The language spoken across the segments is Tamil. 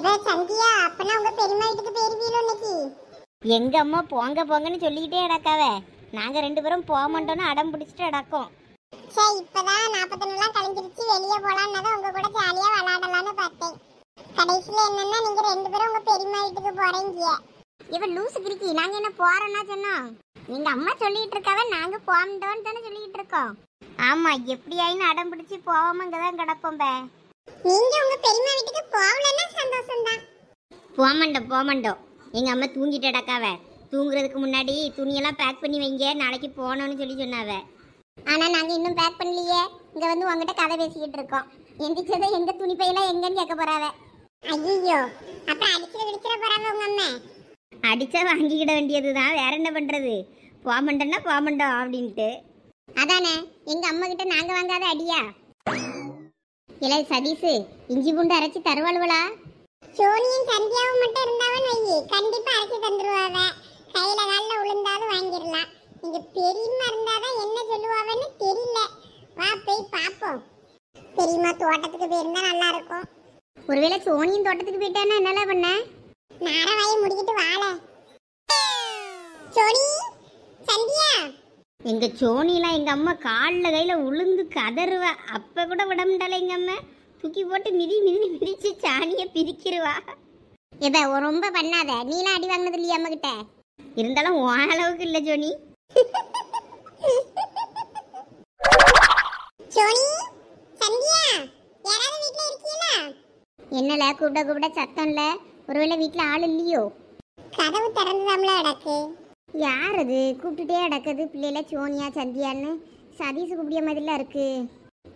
இவ சந்தியா அப்பனா உங்க பெரியம்மா வீட்டுக்கு போயிருவீங்களோ இன்னைக்கு? எங்க அம்மா போங்க போங்கன்னு சொல்லிக்கிட்டே அடக்காவே. நாங்க 2 பேரும் போக மாட்டோம்னு அடம் பிடிச்சிட்டு அடக்கோம். சே இப்பதான் 41 எல்லாம் கழிஞ்சிருச்சு, வெளியே போலான்னு உங்க கூட ஜாலியா விளையாடலாம்னு பார்த்தேன். கடைசியில என்னன்னா நீங்க 2 பேரும் உங்க பெரியம்மா வீட்டுக்கு போறீங்க. இவன் லூசு கிறுக்கி, நாங்க என்ன போறோம்னா சொன்னோம். எங்க அம்மா சொல்லிட்டு இருக்காவே, நாங்க போகமாட்டோம்னு தானே சொல்லிட்டு இருக்கோம். ஆமா, எப்படி ஆயின்னு அடம் பிடிச்சி போகாம இங்கதான் கிடப்போம். நீங்க உங்க பெரியம்மா வீட்டுக்கு போகலன்னா சந்தோஷம் தான். போகமாட்டோம். எங்க அம்மா தூங்கிட்டு அடக்காவே. தூங்குறதுக்கு முன்னாடி துணியெல்லாம் பேக் பண்ணி வைங்க, நாளைக்கு போகணும்னு சொல்லி சொன்னாவே. ஆனா நாங்க இன்னும் பேக் பண்ணலையே. இங்க வந்து உங்ககிட்ட கதை பேசிக்கிட்டு இருக்கோம். எந்திரிச்சதை எங்க துணி பையெல்லாம் எங்கன்னு கேட்க போறாவே. ஐயோ, அப்புறம் அடிச்சிட போறாங்க உங்க அம்மா. அடிச்சா வாங்கிக்கிட வேண்டியதுதான், வேற என்ன பண்றது. போகமாட்டோம்னா போகமாட்டோம் அப்படின்ட்டு. அதானே எங்க அம்மா கிட்ட நாங்க வாங்காத அடியா. இல்லை சதீஷு, இஞ்சி பூண்டு அரைச்சி தருவாளுவளா? சோனியும் சந்தியாவும் மட்டும் இருந்தாவன்னு வையி, கண்டிப்பா அரைச்சி தந்துருவாவ. கையில காலில் விழுந்தாலும் வாங்கிடலாம். நீங்க பெரியம்மா இருந்தாதான் என்ன சொல்லுவாவன்னு தெரியல. வா போய் பாப்போம். பெரியம்மா தோட்டத்துக்கு போயிருந்தா நல்லா இருக்கும். ஒருவேளை சோனியும் தோட்டத்துக்கு போயிட்டான்னா என்னெல்லாம் பண்ண? நாரவாயை முடிக்கிட்டு வாழ. சோனி, சந்தியா. எங்க சோனிலாம் எங்க அம்மா காலில் கையில உளுந்து கதறுவா. அப்ப கூட விட முடியல. எங்க அம்மா தூக்கி போட்டு மிதிச்சு சாணியை பிரிக்கிருவா. எப்ப ரொம்ப பண்ணாத, நீலாம் அடி வாங்கினது இல்லையா அம்மா கிட்ட? இருந்தாலும் உன் அளவுக்கு இல்லை சோனி. சோனி, சந்தியா, யாராவது வீட்ல இருக்கீங்களா? என்னல கூப்பிட சத்தம் இல்ல? ஒருவேளை வீட்டுல ஆள் இல்லையோ? கதவு திறந்துதாம்ல கிடக்கு. யார் அது கூப்பிட்டுட்டே அடக்குது? பிள்ளைல சோனியா சந்தியான்னு சதீஷ் கூப்பிடிய மாதிரிலாம் இருக்கு.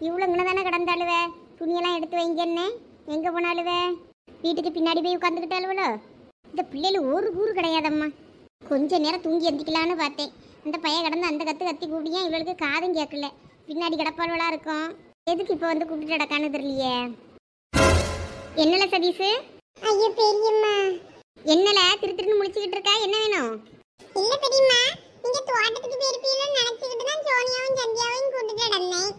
இவ்வளோ தானே கிடந்தாளுவே. துணியெல்லாம் எடுத்து வைங்கன்னு எங்கே போனாலுவே? வீட்டுக்கு பின்னாடி போய் உட்காந்துக்கிட்டாளுவளோ? இந்த பிள்ளைகள் ஒரு கூறு கிடையாதம்மா. கொஞ்ச நேரம் தூங்கி எந்திக்கலான்னு பார்த்தேன். அந்த பையன் கிடந்து அந்த கத்தி கூப்பிடியா, இவளுக்கு காதும் கேட்கல. பின்னாடி கிடப்பாளுவளா இருக்கும். எதுக்கு இப்போ வந்து கூப்பிட்டு அடக்கான்னு தெரியலையே. என்னல சதீஷு? ஐயோ பெரியம்மா. என்னல திருன்னு முழிச்சுக்கிட்டு இருக்கா? என்ன வேணும்? இல்ல பெரியம்மா, நீங்க தோட்டத்துக்கு போயிருப்பீங்கன்னு நினைச்சுக்கிட்டு தான் சோனியாவும் சந்தியாவையும் கூட்டிட்டு நடந்தேன்.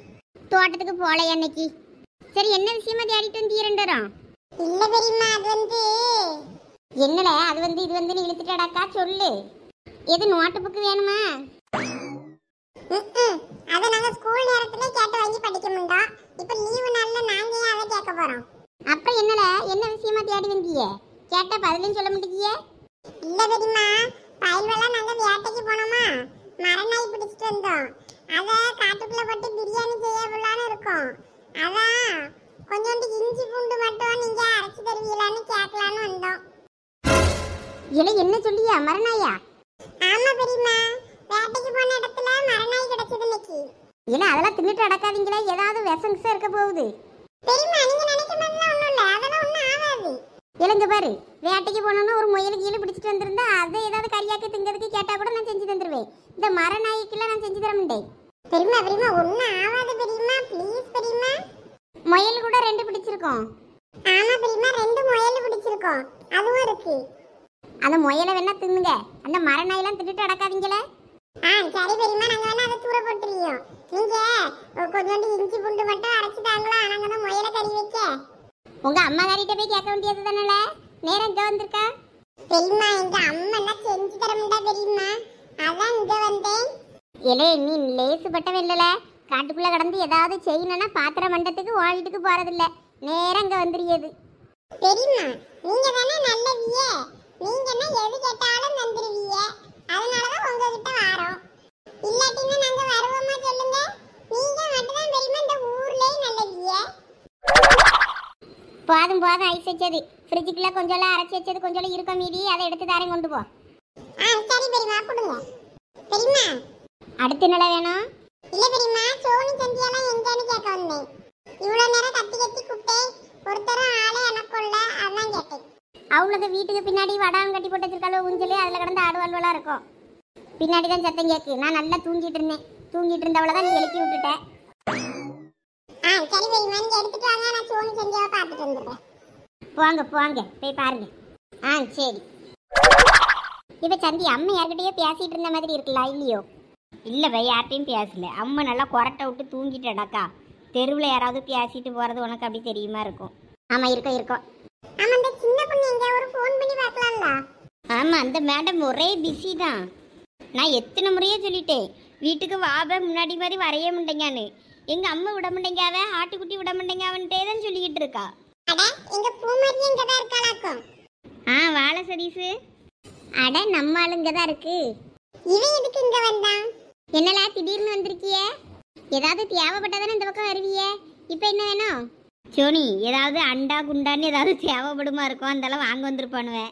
தோட்டத்துக்கு போலையா இன்னைக்கு? சரி, என்ன விஷயமா தேடிட்டு வந்து 2 பேரும்? இல்ல பெரியம்மா, அது வந்து என்னல அது வந்து இது வந்து நீ இழுத்துட்டாக்கா சொல்லு. எது நோட்டு புக்கு வேணுமா? அத நாங்க ஸ்கூல் நேரத்துல கேட்டு வாங்கி படிக்க முடியும். இப்ப லீவு நாள்ல நாங்க ஏன் அதை கேட்க போறோம்? அப்ப என்னல என்ன விஷயமா தேடி வந்தீங்க? கேட்டா பதிலும் சொல்ல மாட்டீங்க. இல்ல பெரியம்மா, பயில்வெல்லாம் நாங்க வேட்டைக்கு போனோமா, மரநாய் பிடிச்சிட்டு வந்தோம். அத காட்டுக்குள்ள போட்டு பிரியாணி செய்யலான்னு இருக்கோம். அதான் கொஞ்சோண்டு இஞ்சி பூண்டு மட்டும் நீங்க அரைச்சு தருவீங்களான்னு கேட்கலான்னு வந்தோம். இல்லை என்ன சொல்லியா? மரணாயா? ஆமா பெரியம்மா, வேட்டைக்கு போன இடத்துல மரநாய் கிடைச்சது இன்னைக்கு. இல்லை அதெல்லாம் தின்னுட்டு அடக்காதீங்களா, ஏதாவது விஷம் இருக்க போகுது. பெரியம்மா நீங்க நினைக்க மாதிரிலாம் ஒண்ணும் இல்ல, அதெல்லாம் ஒண்ணும் ஆகாது. இளங்க பாரு, வேட்டைக்கு போனோம்னா ஒரு முயலுக்கு கீழே பிடிச்சிட்டு வந்திருந்தா அதை ஏதாவது கறியாக்கி திங்கிறதுக்கு கேட்டா கூட நான் செஞ்சு தந்துருவேன். இந்த மரநாய்க்கெல்லாம் நான் செஞ்சு தர மாட்டேன். பெரியம்மா பெரியம்மா ஒண்ணும் ஆகாது பெரியம்மா, ப்ளீஸ் பெரியம்மா. முயல் கூட 2 பிடிச்சிருக்கோம். ஆமா பெரியம்மா, 2 முயல் பிடிச்சிருக்கோம், அதுவும் இருக்கு. அந்த முயலை வேணா தின்னுங்க, அந்த மரநாயெல்லாம் தின்னுட்டு அடக்காதீங்களே. சரி பெரியம்மா, நாங்க வேணா அதை தூர போட்டுருவோம். நீங்க கொஞ்சோண்டு இஞ்சி பூண்டு மட்டும் அரைச்சு தாங்களா, நாங்க தான் முயலை கறி வைக்க. உங்க அம்மா காரிட்ட போய் கேட்க வேண்டியது தானே? நேரம் இங்க வந்திருக்கா? பெரியம்மா எங்க அம்மா எல்லாம் செஞ்சு தர முடியா பெரியம்மா, அதான் இங்க வந்தேன். இலே நீ லேசுப்பட்டவன் இல்லல. காட்டுக்குள்ள கடந்து ஏதாவது செய்யணும்னா பாத்திர மண்டத்துக்கு வீட்டுக்கு போறதில்ல, நேரம் இங்க வந்துருது. பெரியம்மா நீங்க தானே நல்லவிய, நீங்க என்ன எது கேட்டாலும் தந்துருவீங்க, அதனாலதான் உங்ககிட்ட வாரோம். இல்லாட்டினா நாங்க வருவோமா சொல்லுங்க? நீங்க மட்டும் தான் பெரியம்மா இந்த ஊர்லயே நல்லவிய. போதும் ஐஸ் வச்சது ஃப்ரிட்ஜுக்குள்ள கொஞ்சம் அரைச்சி வச்சது கொஞ்சம் இருக்கும் மீதி, அதை எடுத்து தாரேன் கொண்டு போ. சரி பெரியம்மா கொடுங்க. பெரியம்மா அடுத்து என்ன வேணும்? இல்ல பெரியம்மா, சோனி சந்தியாலாம் எங்கன்னு கேட்க வந்தேன். இவ்வளவு நேரம் கத்தி கூப்பிட்டேன், ஒருத்தரும் ஆளே எனக்குள்ள, அதான் கேட்டேன். அவங்களுக்கு வீட்டுக்கு பின்னாடி வடாம் கட்டி போட்டு வச்சிருக்காளோ ஊஞ்சலி, அதில் கடந்து ஆடுவாள்வெல்லாம் இருக்கும். பின்னாடி தான் சத்தம் கேட்கு. நான் நல்லா தூங்கிட்டு இருந்தவளை தான் நீ எழுப்பி விட்டுட்டேன். சரி பெரியம்மா, நீங்க எடுத்துட்டு வாங்க, நான் சோனி சந்தியாவை பார்த்துட்டு வந்துடுறேன். போங்க போய் பாருங்க. சரி. இப்போ சந்தி அம்மா யார்கிட்டயோ பேசிட்டு இருந்த மாதிரி இருக்கலாம் இல்லையோ? இல்லை பை, யார்கிட்டையும் பேசல. அம்மா நல்லா கொரட்டை விட்டு தூங்கிட்டடாக்கா. தெருவில் யாராவது பேசிட்டு போகிறது உனக்கு அப்படி தெரியுமா இருக்கும்? ஆமாம் இருக்கும். ஆமா, இந்த சின்ன ஃபோன் பண்ணி பார்க்கலாம்ல. ஆமா, அந்த மேடம் ஒரே பிஸி தான். நான் எத்தனை முறையே சொல்லிட்டேன், வீட்டுக்கு வாப முன்னாடி மாதிரி வரைய மாட்டேங்கான்னு. எங்க அம்மா விட மாட்டேங்காவ, ஆட்டுக்குட்டி விட மாட்டேங்காவன்ட்டே தான் சொல்லிக்கிட்டு இருக்கா. அட எங்க பூமாரி இங்க தான் இருக்காளாக்கும். வாழை சதீஷு. அட நம்ம ஆளுங்க தான் இருக்கு. இவன் எதுக்கு இங்க வந்தான்? என்னலா திடீர்னு வந்திருக்கிய? ஏதாவது தேவைப்பட்டதானே இந்த பக்கம் வருவிய? இப்போ என்ன வேணும்? சோனி, ஏதாவது அண்டா குண்டான்னு ஏதாவது தேவைப்படுமா இருக்கும், அதெல்லாம் வாங்க வந்திருப்பானுவேன்.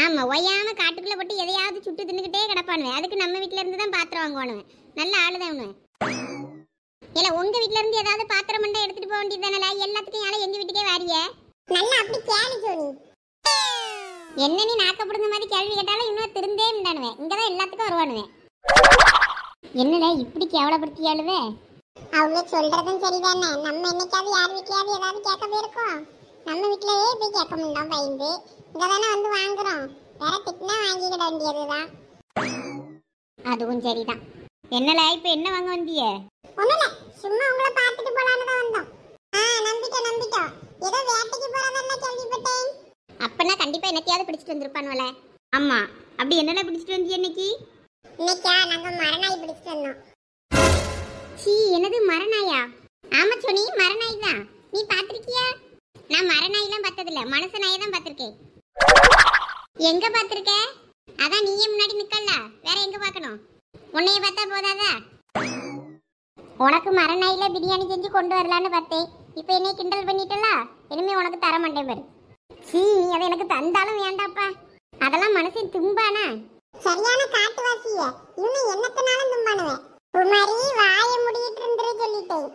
ஆமா, ஒய்யாம காட்டுக்குள்ள போட்டு எதையாவது சுட்டு தின்னுக்கிட்டே கிடப்பானுவேன். அதுக்கு நம்ம வீட்டுல இருந்து தான் பாத்திரம் வாங்குவானுவேன். நல்ல ஆளுதான் அவனு. இல்ல உங்க வீட்டுல இருந்து ஏதாவது பாத்திரம் மண்டை எடுத்துட்டு போக வேண்டியதானல? எல்லாத்துக்கும் யாரும் எங்க வீட்டுக்கே வாரிய. நல்லா அப்படி கேளு ஜோனி. என்ன நீ நாக்கப்படுந்த மாதிரி கேள்வி கேட்டாலும் இன்னும் திருந்தே இருந்தானுவேன். இங்கதான் எல்லாத்துக்கும் வருவானுவேன். என்னடா இப்படி கேவலப்படுத்தியாளுவே? அவங்க சொல்றதும் சரிதானே. நம்ம என்னைக்காவது யார் வீட்லயாவது ஏதாவது கேட்க போயிருக்கோம்? நம்ம வீட்லயே போய் கேட்க முடியும் பயந்து. இங்க தானே வந்து வாங்குறோம். வேற திட்டினா வாங்கிக்கிட வேண்டியதுதான். அதுவும் சரிதான். என்னல இப்ப என்ன வாங்க வந்திய? ஒண்ணுல சும்மா உங்களை பார்த்துட்டு போலான்னு தான் வந்தோம். நம்பிட்டோம். ஏதோ வேட்டைக்கு போறதெல்லாம் கேள்விப்பட்டேன். அப்பனா கண்டிப்பா என்னத்தையாவது பிடிச்சிட்டு வந்திருப்பானுவல. ஆமா, அப்படி என்னெல்லாம் பிடிச்சிட்டு வந்திய இன்னைக்கு? இன்னைக்கா நாங்க மரநாய் பிடிச்சிட்டு வந்தோம். சீ, என்னது மரநாயா? ஆமா சோனி, மரநாய் தான். நீ பாத்திருக்கியா? நான் மரநாயெல்லாம் பார்த்ததில்ல, மனுஷ நாயை தான் பார்த்திருக்கேன். எங்க பார்த்திருக்க? அதான் நீயே முன்னாடி நிக்கல, வேற எங்க பார்க்கணும்? உன்னைய பார்த்தா போதாதா? உனக்கு மரநாயில பிரியாணி செஞ்சு கொண்டு வரலான்னு பார்த்தேன். இப்போ என்னை கிண்டல் பண்ணிட்டல, இனிமே உனக்கு தர மாட்டேன் பாரு. சீ, நீ அதை எனக்கு தந்தாலும் வேண்டாப்பா. அதெல்லாம் மனசின் தும்பானா? சரியான காட்டுவாசிய. இன்னும் என்னத்தனாலும் தும்பானுவேன். குமாரி வாயை முடிட்டு இருந்துரு சொல்லிட்டேன்.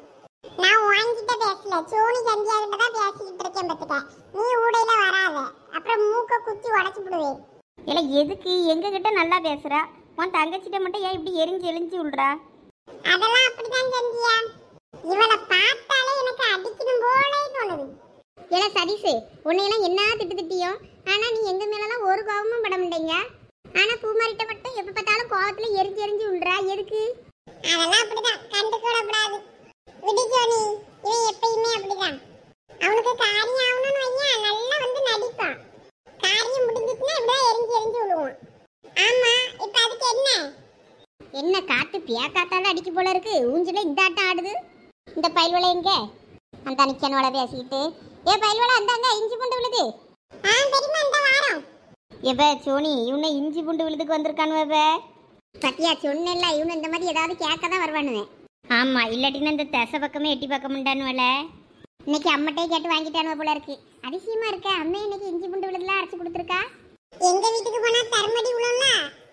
நான் வாங்கிட்ட பேசல, சோனி சந்தியா கிட்ட தான் பேசிக்கிட்டு இருக்கேன். பத்துக்க நீ ஊடையில வராத, அப்புறம் மூக்க குத்தி உடச்சு விடுவேன். இல்ல எதுக்கு எங்க கிட்ட நல்லா பேசுறா, உன் தங்கச்சிட்ட மட்டும் ஏன் இப்படி எரிஞ்சு விடுறா? அதெல்லாம் அப்படிதான் சந்தியா. இவளை பார்த்தாலே எனக்கு அடிக்கணும் போலே தோணுது. ஏல சதீஷ், உன்னையெல்லாம் என்ன திட்டியோ, ஆனா நீ எங்க மேலாம் ஒரு கோபமும் பட மாட்டேங்க. ஆனா பூமாரிட்ட மட்டும் எப்ப பார்த்தாலும் கோபத்துல எரிஞ்சு விடுறா, எதுக்கு? அதெல்லாம் அப்படிதான், கண்டுக்கூடப்படாது. விடு ஜோனி, இவன் எப்பயுமே அப்படிதான். அவனுக்கு காரியம் ஆகணும்னு வையா, நல்லா வந்து நடிப்பான். காரியம் முடிஞ்சிச்சுன்னா இப்படிதான் எரிஞ்சு விழுவான். ஆமா, இப்ப அதுக்கு என்ன காத்து பியாக்காத்தால அடிக்க போல இருக்கு. ஊஞ்சில இந்த ஆட்டம் ஆடுது. இந்த பயில்வளை எங்க? அந்த அனிச்சனோட பேசிக்கிட்டு, ஏ பயில்வளை அந்தாங்க இஞ்சி பூண்டு விழுது. தெரியுமா இந்த வாரம் எப்ப சோனி இவனை இஞ்சி பூண்டு விழுதுக்கு வந்திருக்கானுவ. சத்தியா சொன்னேன்ல, இவனு இந்த மாதிரி ஏதாவது கேட்க தான் வருவானுவேன். ஆமா, இல்லாட்டினா இந்த தெசை பக்கமே எட்டி பார்க்க முடியானுவல. இன்னைக்கு அம்மட்டையை கேட்டு வாங்கிட்டானுவ போல இருக்கு. அதிசயமா இருக்க, அம்மா இன்னைக்கு இஞ்சி பூண்டு விழுதுலாம் அரைச்சு கொடுத்துருக்கா. எங்க வீட்டுக்கு போனா தரமடி உள்ள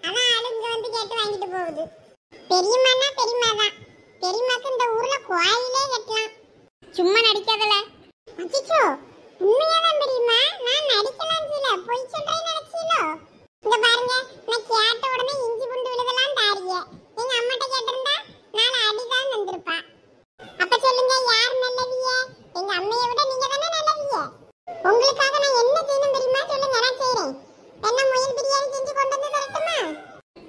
அதான் ஆளு இங்க வந்து கேட்டு வாங்கிட்டு போகுது. பெரியம்மானா பெரியம்மாதான். பெரியம்மாக்கு இந்த ஊர்ல கோயிலே கட்டலாம். சும்மா நடிக்காதல. அச்சோ, உண்மையாதான் பெரியம்மா. நான் நடிக்கலாம் இல்ல, பொய் சொல்றேன்னு நினைச்சீங்களோ? இங்க பாருங்க, நான் கேட்ட உடனே இஞ்சி பூண்டு விழுதெல்லாம் தாரிய. எங்க அம்மாட்ட கேட்டிருந்தா நான் அடிதான் வந்திருப்பா. அப்ப சொல்லுங்க, யார் நல்லவிய? எங்க அம்மையை விட நீங்க தானே நல்லவிய. உங்களுக்காக நான் என்ன செய்யணும் தெரியுமா? சொல்லுங்க, நான் செய்றேன். என்ன முயல் பிரியாணி செஞ்சு கொண்டு வந்து தரட்டுமா?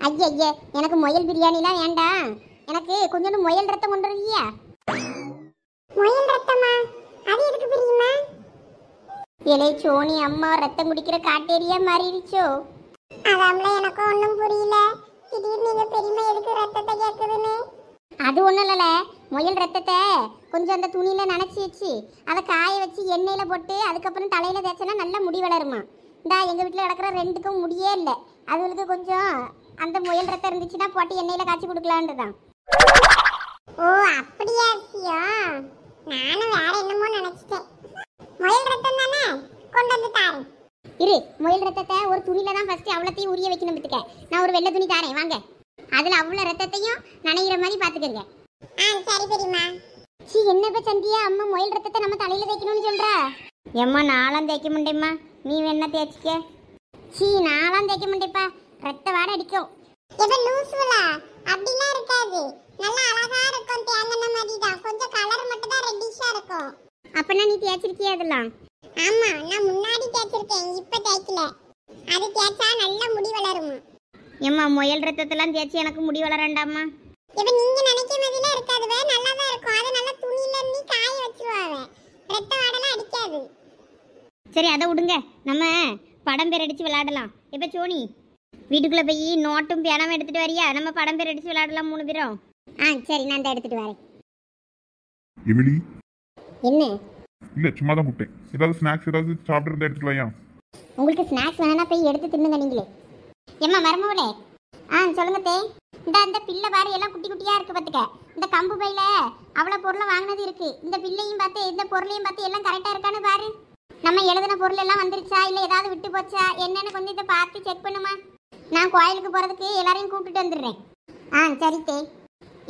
ஐயே, எனக்கு முயல் பிரியாணிலாம் வேண்டாம். எனக்கு கொஞ்சோண்டு முயல் ரத்தம் கொண்டு வருவியா? முயல் ரத்தமா? அது எதுக்கு பிரியுமா? இலை சோனி, அம்மா ரத்தம் குடிக்கிற காட்டேரியா மாறிடுச்சோ? அதாம்ல எனக்கு ஒன்றும் புரியல. திடீர்னு நீங்க பெரியம்மா எதுக்கு ரத்தத்தை கேட்குதுன்னு. அது ஒன்றும் இல்லைல்ல, முயல் ரத்தத்தை கொஞ்சம் அந்த துணியில் நனைச்சி வச்சு அதை காய வச்சு எண்ணெயில் போட்டு அதுக்கப்புறம் தலையில் தேய்ச்சனா நல்லா முடி வளருமா. இந்தா எங்கள் வீட்டில் கிடக்கிற ரெண்டுக்கும் முடியே இல்லை. அதுகளுக்கு கொஞ்சம் அந்த முயல் ரத்தம் இருந்துச்சுன்னா போட்டு எண்ணெயில் காய்ச்சி கொடுக்கலான்னு தான். ஓ அப்படியா விஷயம்? நானும் வேற என்னமோ நினைச்சிட்டேன். முயல் ரத்தம் தானே, கொண்டு வந்து தாரேன். இரு, முயல் ரத்தத்தை ஒரு துணியில தான் ஃபர்ஸ்ட் அவ்வளோத்தையும் உரிய வைக்கணும். பத்துக்க நான் ஒரு வெள்ளை துணி தாரேன், வாங்க. அதில் அவ்வளோ ரத்தத்தையும் நனைகிற மாதிரி பார்த்துக்கங்க. சரி பெரியம்மா. சி, என்னப்ப சந்தியா, அம்மா முயல் ரத்தத்தை நம்ம தலையில் தேய்க்கணும்னு சொல்கிறா. எம்மா நாளாம் தேய்க்க முடியுமா? நீ வேணா தேய்ச்சிக்க. சி, நாளாம் தேய்க்க முடியப்பா, ரத்த வாடை அடிக்கும். இப்ப லூசுல அப்படிலாம் இருக்காது, நல்லா அழகா இருக்கும். தேங்கெண்ணெய் மாதிரி தான், கொஞ்சம் கலர் மட்டும் தான் ரெட்டிஷா இருக்கும். அப்பனா நீ தேய்ச்சிருக்கியா அதெல்லாம்? ஆமா, நான் முன்னாடி தேய்ச்சிருக்கேன், இப்ப தேய்க்கல. அது தேய்ச்சா நல்ல முடி வளரும். எம்மா முயல் ரத்தத்தெல்லாம் தேய்ச்சி எனக்கு முடி வளரண்டாமா? இப்ப நீங்க நினைக்க மாதிரிலாம் இருக்காது, நல்லா தான் இருக்கும். அதை நல்லா துணியில நீ காய வச்சிருவாங்க, ரத்த வாடெல்லாம் அடிக்காது. சரி, அதை விடுங்க. நம்ம படம் பேர் அடித்து விளையாடலாம். இப்போ சோனி வீட்டுக்குள்ளே போய் நோட்டும் பேனாவும் எடுத்துகிட்டு வரியா? நம்ம படம் பேர் அடித்து விளையாடலாம் 3 பேரும். சரி, நான் தான் எடுத்துகிட்டு வரேன். எமிலி, என்ன? இல்ல சும்மா தான் கூப்பிட்டேன். ஏதாவது ஸ்நாக்ஸ் ஏதாவது சாப்பிட்டு எடுத்துட்டு வாயா. உங்களுக்கு ஸ்நாக்ஸ் வேணா போய் எடுத்து தின்னுங்க நீங்களே. ஏம்மா மருமவளே. சொல்லுங்க தே. இந்த பிள்ளை பாரு எல்லாம் குட்டி குட்டியாக இருக்குது பார்த்துக்க. இந்த கம்பு பையில அவ்வளோ பொருளை வாங்கினது இருக்குது. இந்த பிள்ளையும் பார்த்து இந்த பொருளையும் பார்த்து எல்லாம் கரெக்டாக இருக்கான்னு பாரு. நம்ம எழுதின பொருள் எல்லாம் வந்துருச்சா இல்லை ஏதாவது விட்டு போச்சா என்னன்னு கொஞ்சம் இதை பார்த்து செக் பண்ணுமா. நான் கோயிலுக்கு போகிறதுக்கு எல்லாரையும் கூப்பிட்டுட்டு வந்துடுறேன். சரி தே.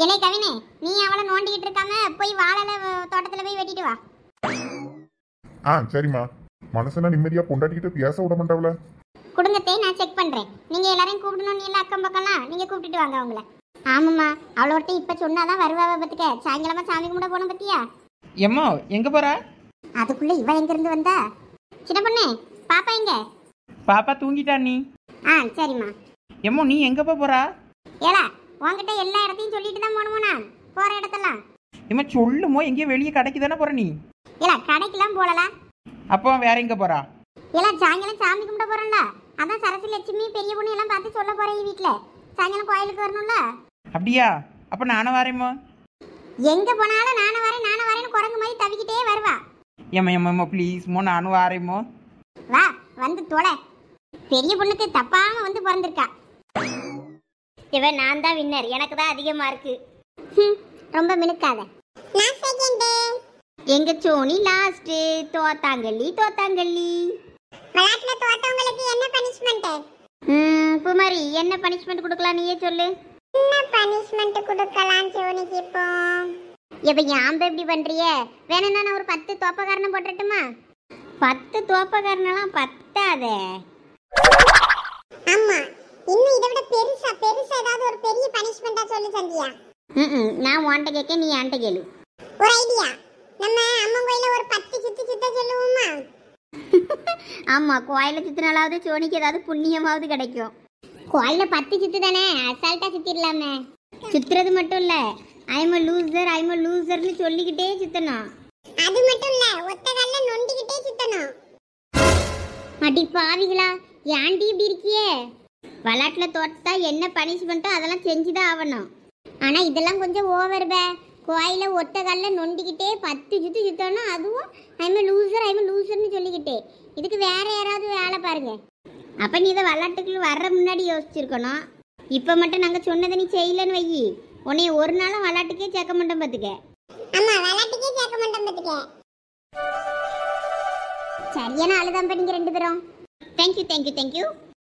இலை கவினே, நீ அவளை நோண்டிக்கிட்டு இருக்காம போய் வாழை தோட்டத்தில் போய் வெட்டிட்டு வா. சரிம்மா. மனசெல்லாம் நிம்மதியா பொண்டாட்டிக்கிட்ட பேச விட மாட்டாவல. குடும்பத்தை நான் செக் பண்ணுறேன். நீங்கள் எல்லாரையும் கூப்பிடணும். இல்லை அக்கம் பக்கம்லாம் நீங்கள் கூப்பிட்டுட்டு வாங்க அவங்கள. ஆமாம்மா, அவ்வளோட்ட இப்போ சொன்னாதான் வருவாவை பத்துக்க. சாயங்காலமா சாமி கும்பிட போகணும் பத்தியா? எம்மோ எங்க போற? அதுக்குள்ள இவ எங்கிருந்து வந்தா? சின்ன பொண்ணு, பாப்பா எங்க? பாப்பா தூங்கிட்டா நீ. சரிம்மா. எம்மோ நீ எங்க போறா? ஏலா, உன்கிட்ட எல்லா இடத்தையும் சொல்லிட்டு தான் போகணுமோண்ணா போகிற இடத்தெல்லாம். எம்மா சொல்லுமோ, எங்கேயோ வெளியே கடைக்கு தானே போற நீ? ஏலா, கடைக்கெல்லாம் போகலா. அப்போ வேற எங்க போறா? ஏலா, சாயங்காலம் சாமி கும்பிட போகிறோம்ல, அதான் சரசி லட்சுமி பெரிய பொண்ணு எல்லாம் பார்த்து சொல்ல போகிறேன் வீட்டில். சாயங்காலம் கோயிலுக்கு வரணும்ல. அப்படியா? அப்போ நானும் வரேம்மா. எங்கே போனாலும் நானும் வரேன்னு குரங்கு மாதிரி தவிக்கிட்டே வருவா. எம்மா ப்ளீஸ்மோ, நானும் வரேம்மா. வா, வந்து தொலை. பெரிய பொண்ணுக்கு தப்பாம வந்து பிறந்திருக்கா. இவன் நான் தான் வின்னர், எனக்கு தான் அதிகமா இருக்கு. ரொம்ப மினுக்காத. நான் செகண்ட். எங்க சோனி லாஸ்ட். தோத்தாங்கல்லி. விளையாட்டுல தோத்தவங்களுக்கு என்ன பனிஷ்மெண்ட்? குமாரி, என்ன பனிஷ்மெண்ட் கொடுக்கலாம் நீயே சொல்லு. என்ன பனிஷ்மெண்ட் கொடுக்கலாம் சோனிக்கு இப்போ? இப்ப ஏன் இப்படி பண்றிய? வேணும்னா நான் ஒரு 10 தோப்பக்காரனை போட்டுட்டுமா? 10 தோப்பக்காரனெல்லாம் பத்தாதே. ஆமா, இன்னும் இதை விட பெருசா ஏதாவது ஒரு பெரிய பனிஷ்மெண்டா சொல்லு சந்தியா. நான் உன்கிட்ட கேட்க, நீ என்கிட்ட கேளு. ஒரு ஐடியா, நம்ம அம்மன் கோயில ஒரு 10 சுத்த சொல்லுவோமா? ஆமா, கோயில சுத்தினாலாவது சோனிக்கு ஏதாவது புண்ணியமாவது கிடைக்கும். கோயில 10 சுத்து தானே, அசால்ட்டா சுத்திடலாமே. சுத்துறது மட்டும் இல்ல, ஐம் லூசர்னு சொல்லிக்கிட்டே சுத்தணும். அது மட்டும் இல்ல, ஒத்த கால்ல நொண்டிக்கிட்டே சுத்தணும். அடி பாவிகளா, ஏன்டி இப்படி இருக்கியே? விளையாட்டுல தோட்டா என்ன பனிஷ்மெண்ட்டோ அதெல்லாம் செஞ்சுதான் ஆகணும். ஆனா இதெல்லாம் கொஞ்சம் ஓவர் பே. கோயில ஒத்த கால்ல நொண்டிக்கிட்டே 10 சுத்து சுத்தணும், அதுவும் ஐம் லூசர்னு சொல்லிக்கிட்டே. இதுக்கு வேற யாராவது வேலை பாருங்க. அப்ப நீ இதை விளையாட்டுக்குள்ள வர்ற முன்னாடி யோசிச்சிருக்கணும். இப்ப மட்டும் நாங்க சொன்னதை நீ செய்யலன்னு வை, உன்னைய ஒரு நாளும் விளையாட்டுக்கே சேர்க்க மாட்டோம் பாத்துக்க. ஆமா, விளையாட்டுக்கே சேர்க்க மாட்டோம் பாத்துக்க. சரியான ஆளுதான் நீங்க 2 பேரும். தேங்க்யூ.